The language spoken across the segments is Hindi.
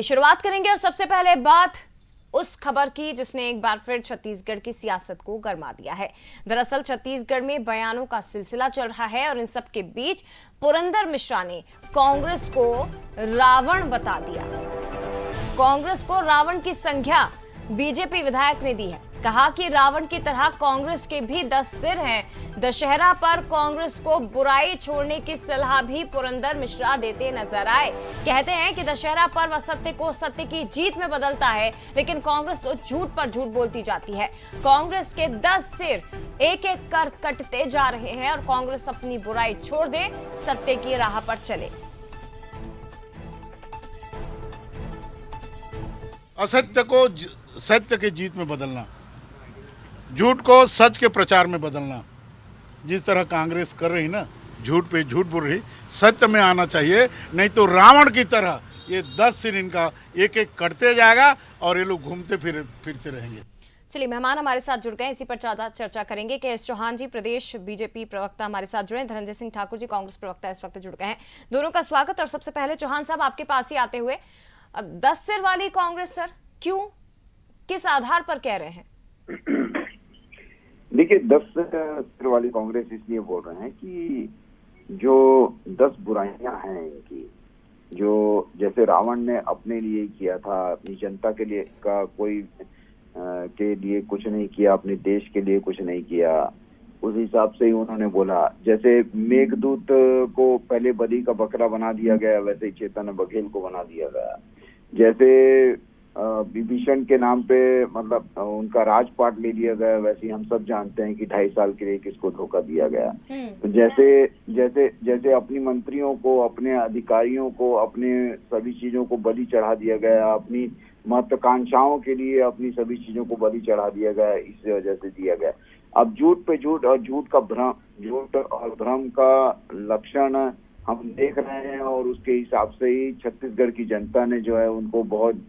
शुरुआत करेंगे और सबसे पहले बात उस खबर की जिसने एक बार फिर छत्तीसगढ़ की सियासत को गरमा दिया है। दरअसल छत्तीसगढ़ में बयानों का सिलसिला चल रहा है और इन सब के बीच पुरंदर मिश्रा ने कांग्रेस को रावण बता दिया। कांग्रेस को रावण की संज्ञा बीजेपी विधायक ने दी है। कहा कि रावण की तरह कांग्रेस के भी 10 सिर हैं। दशहरा पर कांग्रेस को बुराई छोड़ने की सलाह भी पुरंदर मिश्रा देते नजर आए। कहते हैं कि दशहरा पर्व असत्य को सत्य की जीत में बदलता है, लेकिन कांग्रेस तो झूठ पर झूठ बोलती जाती है। कांग्रेस के 10 सिर एक एक कर कटते जा रहे हैं और कांग्रेस अपनी बुराई छोड़ दे, सत्य की राह पर चले। असत्य को सत्य की जीत में बदलना, झूठ को सच के प्रचार में बदलना, जिस तरह कांग्रेस कर रही ना, झूठ पे झूठ बोल रही, सत्य में आना चाहिए। नहीं तो रावण की तरह ये 10 सिर इनका एक एक कटते जाएगा और ये लोग घूमते फिरते रहेंगे। चलिए, मेहमान हमारे साथ जुड़ गए, इसी पर ज्यादा चर्चा करेंगे। के.एस. चौहान जी, प्रदेश बीजेपी प्रवक्ता हमारे साथ जुड़े, धनंजय सिंह ठाकुर जी, कांग्रेस प्रवक्ता इस वक्त जुड़ गए हैं। दोनों का स्वागत। और सबसे पहले चौहान साहब, आपके पास ही आते हुए, 10 सिर वाली कांग्रेस सर क्यों, किस आधार पर कह रहे हैं? देखिए, 10 सिर वाली कांग्रेस इसलिए बोल रहे हैं कि जो 10 बुराइयां हैं इनकी, जो जैसे रावण ने अपने लिए किया था, अपनी जनता के लिए के लिए कुछ नहीं किया, अपने देश के लिए कुछ नहीं किया, उस हिसाब से ही उन्होंने बोला। जैसे मेघदूत को पहले बलि का बकरा बना दिया गया, वैसे ही चेतन बघेल को बना दिया गया। जैसे विभीषण के नाम पे मतलब उनका राजपाट ले लिया गया, वैसे ही हम सब जानते हैं कि 2.5 साल के लिए किसको धोखा दिया गया। तो जैसे अपनी मंत्रियों को, अपने अधिकारियों को, अपने सभी चीजों को बलि चढ़ा दिया गया, अपनी महत्वाकांक्षाओं के लिए अपनी सभी चीजों को बलि चढ़ा दिया गया, इस वजह से दिया गया। अब झूठ पे झूठ और झूठ और भ्रम का लक्षण हम देख रहे हैं और उसके हिसाब से ही छत्तीसगढ़ की जनता ने जो है उनको बहुत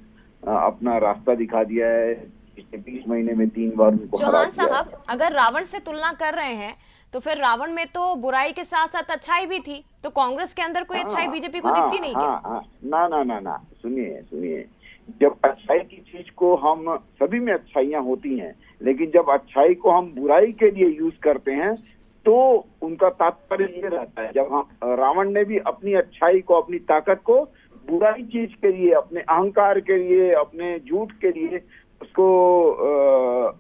अपना रास्ता दिखा दिया है। पिछले 20 महीने में 3 बार उनको हरा दिया। चौहान साहब, अगर रावण से तुलना कर रहे हैं तो फिर रावण में तो बुराई के साथ साथ अच्छाई भी थी, तो कांग्रेस के अंदर कोई अच्छाई बीजेपी को दिखती नहीं क्या? ना, सुनिए, जब अच्छाई की चीज को हम, सभी में अच्छाइयाँ होती हैं, लेकिन जब अच्छाई को हम बुराई के लिए यूज करते हैं तो उनका तात्पर्य ये रहता है। जब हम, रावण ने भी अपनी अच्छाई को, अपनी ताकत को बुराई चीज के लिए, अपने अहंकार के लिए, अपने झूठ के लिए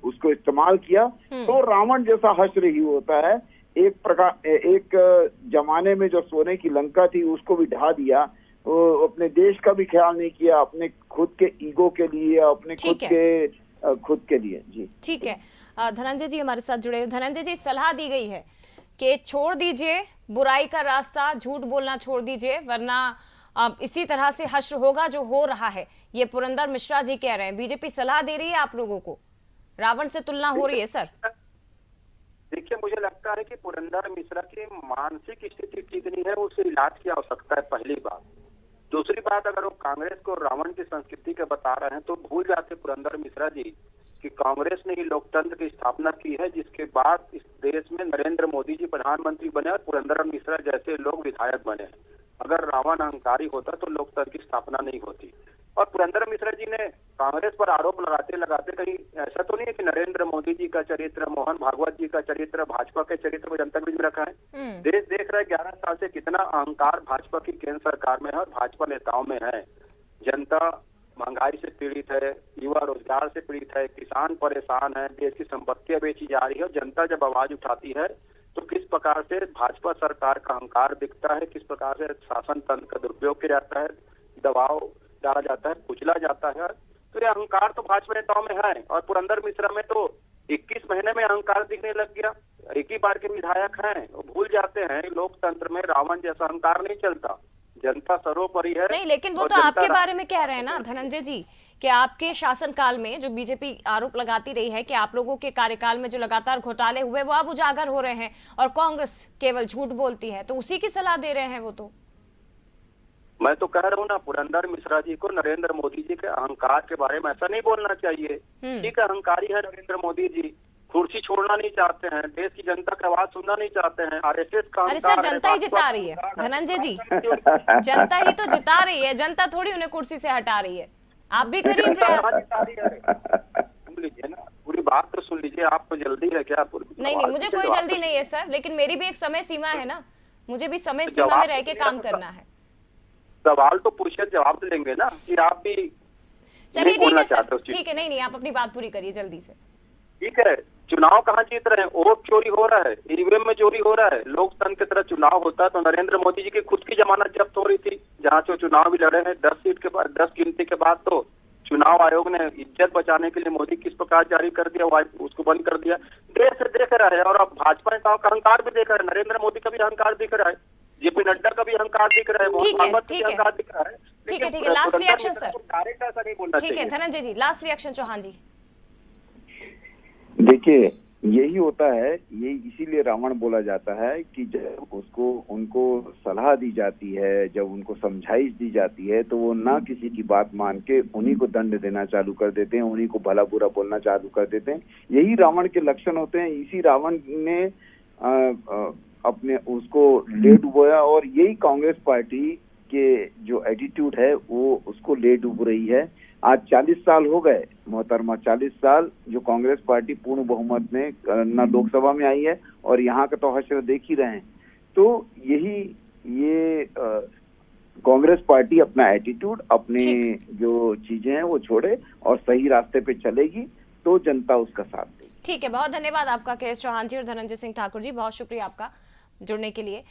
उसको इस्तेमाल किया, तो रावण जैसा हश्र ही होता है। एक जमाने में जो सोने की लंका थी उसको भी ढा दिया, वो अपने देश का भी ख्याल नहीं किया, अपने खुद के ईगो के लिए, अपने खुद के लिए। जी ठीक है। धनंजय जी हमारे साथ जुड़े। धनंजय जी, सलाह दी गई है कि छोड़ दीजिए बुराई का रास्ता, झूठ बोलना छोड़ दीजिए, वरना अब इसी तरह से हश्र होगा जो हो रहा है। ये पुरंदर मिश्रा जी कह रहे हैं। बीजेपी सलाह दे रही है आप लोगों को, रावण से तुलना हो रही है सर। देखिए, मुझे लगता है कि पुरंदर मिश्रा की मानसिक स्थिति ठीक नहीं है, उसे इलाज की आवश्यकता है, पहली बात। दूसरी बात, अगर वो कांग्रेस को रावण की संस्कृति का बता रहे हैं तो भूल जाते पुरंदर मिश्रा जी कि कांग्रेस ने ही लोकतंत्र की स्थापना की है, जिसके बाद इस देश में नरेंद्र मोदी जी प्रधानमंत्री बने और पुरंदर मिश्रा जैसे लोग विधायक बने। अगर रावण अहंकारी होता तो लोकतंत्र की स्थापना नहीं होती। और पुरंदर मिश्रा जी ने कांग्रेस पर आरोप लगाते कहीं ऐसा तो नहीं है कि नरेंद्र मोदी जी का चरित्र, मोहन भागवत जी का चरित्र, भाजपा के चरित्र को जनता के बीच में रखा है। देश देख रहा है 11 साल से कितना अहंकार भाजपा की केंद्र सरकार में है और भाजपा नेताओं में है। जनता महंगाई से पीड़ित है, युवा रोजगार से पीड़ित है, किसान परेशान है, देश की संपत्तियां बेची जा रही है। और जनता जब आवाज उठाती है तो किस प्रकार से भाजपा सरकार का अहंकार दिखता है, किस प्रकार से शासन तंत्र का दुरुपयोग किया जाता है, दबाव डाला जाता है, कुचला जाता है। तो ये अहंकार तो भाजपा नेताओं में है। और पुरंदर मिश्रा में तो 21 महीने में अहंकार दिखने लग गया। एक ही बार के विधायक हैं, वो भूल जाते हैं लोकतंत्र में रावण जैसा अहंकार नहीं चलता, जनता सर्वोपरि है। नहीं, लेकिन वो तो आपके बारे में कह रहे हैं ना धनंजय जी, कि आपके शासनकाल में जो बीजेपी आरोप लगाती रही है कि आप लोगों के कार्यकाल में जो लगातार घोटाले हुए वो अब उजागर हो रहे हैं और कांग्रेस केवल झूठ बोलती है, तो उसी की सलाह दे रहे हैं वो। तो मैं तो कह रहा हूँ ना, पुरंदर मिश्रा जी को नरेंद्र मोदी जी के अहंकार के बारे में ऐसा नहीं बोलना चाहिए। ठीक है, अहंकारी है नरेंद्र मोदी जी, कुर्सी छोड़ना नहीं चाहते हैं, देश की जनता की आवाज सुनना नहीं चाहते हैं। आरएसएस का अरे अहंकार सर, है, जनता ही भाजपा जिता का रही है अहंकार धनंजय जी, है। जनता ही तो जिता रही है, जनता थोड़ी उन्हें कुर्सी से हटा रही है। आप भी करिए प्रयास। सुन लीजिए ना, पूरी बात तो सुन लीजिए। आपको जल्दी है क्या? नहीं, मुझे कोई जल्दी नहीं है सर, लेकिन मेरी भी एक समय सीमा है ना, मुझे भी समय सीमा में रह के काम करना है। सवाल तो पूछे, जवाब तो लेंगे ना कि आप भी चलिए ठीक है सर, ठीक ठीक है, नहीं आप अपनी बात पूरी करिए जल्दी से। ठीक है। चुनाव कहाँ जीत रहे हैं? वोट चोरी हो रहा है, ईवीएम में चोरी हो रहा है। लोकतंत्र की तरह चुनाव होता है तो नरेंद्र मोदी जी की खुद की जमानत जब्त हो रही थी, जहाँ से चुनाव भी लड़े हैं 10 सीट के बाद, 10 गिनती के बाद। तो चुनाव आयोग ने इज्जत बचाने के लिए मोदी किस प्रकार जारी कर दिया, उसको बंद कर दिया। देश से देख रहा है, और अब भाजपा नेताओं का अहंकार भी देख रहा है, नरेंद्र मोदी का भी अहंकार दिख रहा है, जेपी नड्डा का भी अहंकार दिख रहा है, मोहन भागवत का भी अहंकार दिख रहा है। ठीक है, लास्ट रिएक्शन सर। डायरेक्ट ऐसा नहीं बोलना ठीक है चाहिए। धनंजय जी, लास्ट रिएक्शन चौहान जी। देखिए, यही होता है, ये इसीलिए रावण बोला जाता है कि जब उनको सलाह दी जाती है, जब उनको समझाइश दी जाती है, तो वो ना किसी की बात मान के उन्हीं को दंड देना चालू कर देते हैं, उन्हीं को भला बुरा बोलना चालू कर देते हैं। यही रावण के लक्षण होते हैं। इसी रावण ने अपने उसको ले डुबोया, और यही कांग्रेस पार्टी के जो एटीट्यूड है वो उसको ले डूब रही है। आज 40 साल हो गए मोहतरमा, 40 साल जो कांग्रेस पार्टी पूर्ण बहुमत में न लोकसभा में आई है, और यहाँ का तो हश्र देख ही रहे हैं। तो ये कांग्रेस पार्टी अपना एटीट्यूड, अपने जो चीजें हैं वो छोड़े और सही रास्ते पे चलेगी तो जनता उसका साथ देगी। ठीक है, बहुत धन्यवाद आपका के एस चौहान जी और धनंजय सिंह ठाकुर जी, बहुत शुक्रिया आपका जुड़ने के लिए।